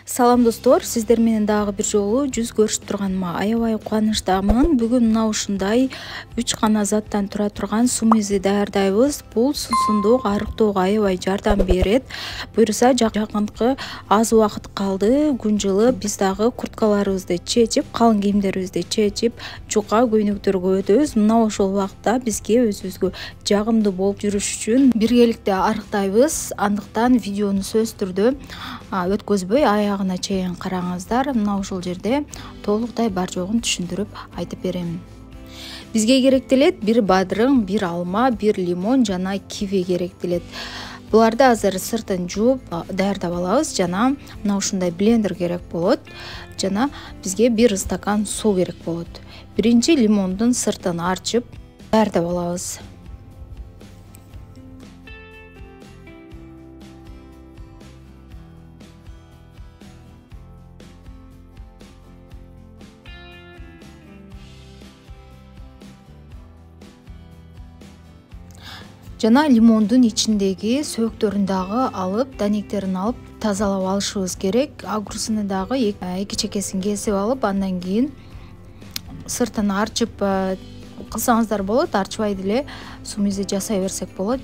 Салам достор, сиздер менен дагы бир жолу жүз көрүшүп турганыма аябай кубанычтамын. Бүгүн мына ушундай 3 гана заттан тура турган сумизи даярдайбыз. Бул суусундук арыктоого аябай жардам берет. Буюрса жакынкы аз убакыт калды. Күн жылып биз дагы курткаларыбызды чечип, калың кийимдерибизди чечип, жука көйнөктөргө өтөбүз. Мына ошол убакта бизге өзүбүзгө жагымдуу болуп жүрүш үчүн биргеликте арыктайбыз. Андыктан видеону сөзсүз түрдө өткөзбөй аягына чейин караңыздар. Мына ушул жерде толуктай бар жогун түшүндүрүп айтып беремин. Бизге керектелет бир бадырың, бир алма, бир лимон жана киви керектелет. Буларды азыр сыртын жууп даярдап алабыз. Жана мына ушундай блендер керек болот. Жана бизге бир стакан суу керек болот. Биринчи лимондун сыртын арчып даярдап алабыз. Жана лимондун ичиндеги сөөктөрүн дагы алып, данектерин алып, тазалап алышыбыз керек. Агурсуну дагы эки чекесин кесип алып, андан кийин сыртын арчып кылсаңыздар болот, арчыбай деле сумизи жасай берсек болот.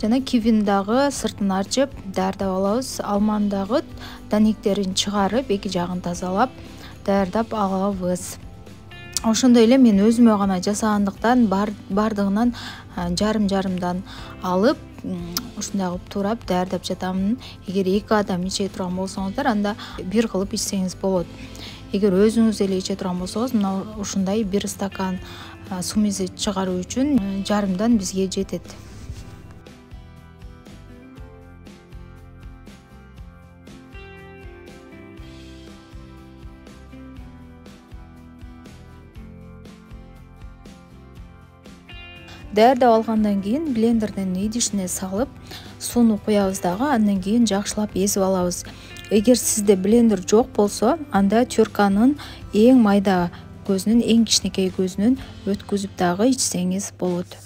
Жана кивини дагы сыртын арчып даярдап алабыз. Алманы дагы данектерин чыгарып, эки жагын тазалап даярдап алабыз. Ошондой эле мен өзүмө гана жасагандыктан бардыгынан жарым-жарымдан алып, ушундай кылып туурап даярдап жатамын. Эгер эки адам иче турган болсоңуздар, анда бир кылып ичсеңиз болот. Эгер өзүңүз эле иче турган болсоңуз, мына ушундай бир стакан сумизи чыгаруу үчүн жарымдан бизге жетет. Даярдап алгандан кийин блендердин идишине салып, сууну куябыз дагы, андан кийин жакшылап эзип алабыз. Эгер сизде блендер жок болсо, анда тёрканын эң майда көзүнүн, эң кичинекей көзүнүн өткүзүп дагы ичсеңиз болот.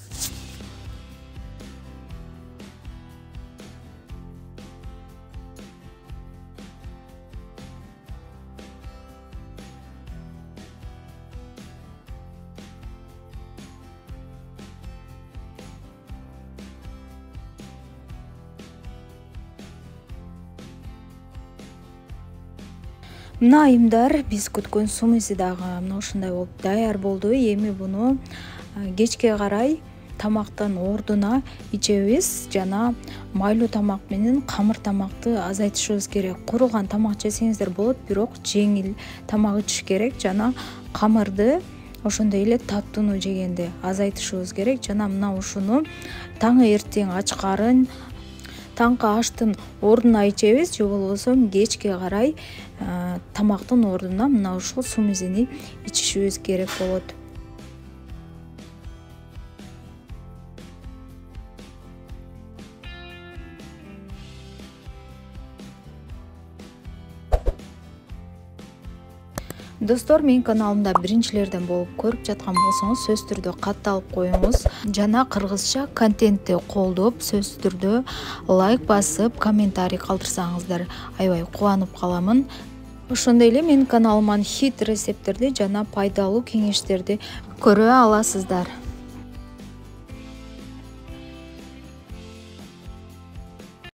Мына айымдар, биз күткөн сумизи дагы мына ушундай болуп даяр болду. Эми буну кечке карай тамактын ордуна ичебиз. Жана майлуу тамак менен камыр тамакты азайтышыбыз керек. Курулган тамак жесеңиздер болот, бирок жеңил тамак ичиш керек. Жана камырды ошондой эле таттууну жегенде азайтышыбыз керек. Жана мына ушуну таң эртең ачкарын таңкы аштын ордуна ичебиз, же болбосо кечке карай тамактын ордуна мына ушул сумизини ичишибиз керек болот. Достор, менин каналымда биринчилерден болуп көрүп жаткан болсоңуз, сөзсүз түрдө катталып коюңуз. Жана кыргызча контентти колдоп, сөзсүз түрдө лайк басып, комментарий калтырсаңыздар аябай кубанып каламын. Ошондой эле менин каналыман хит рецепттерди жана пайдалуу кеңештерди көрө аласыздар.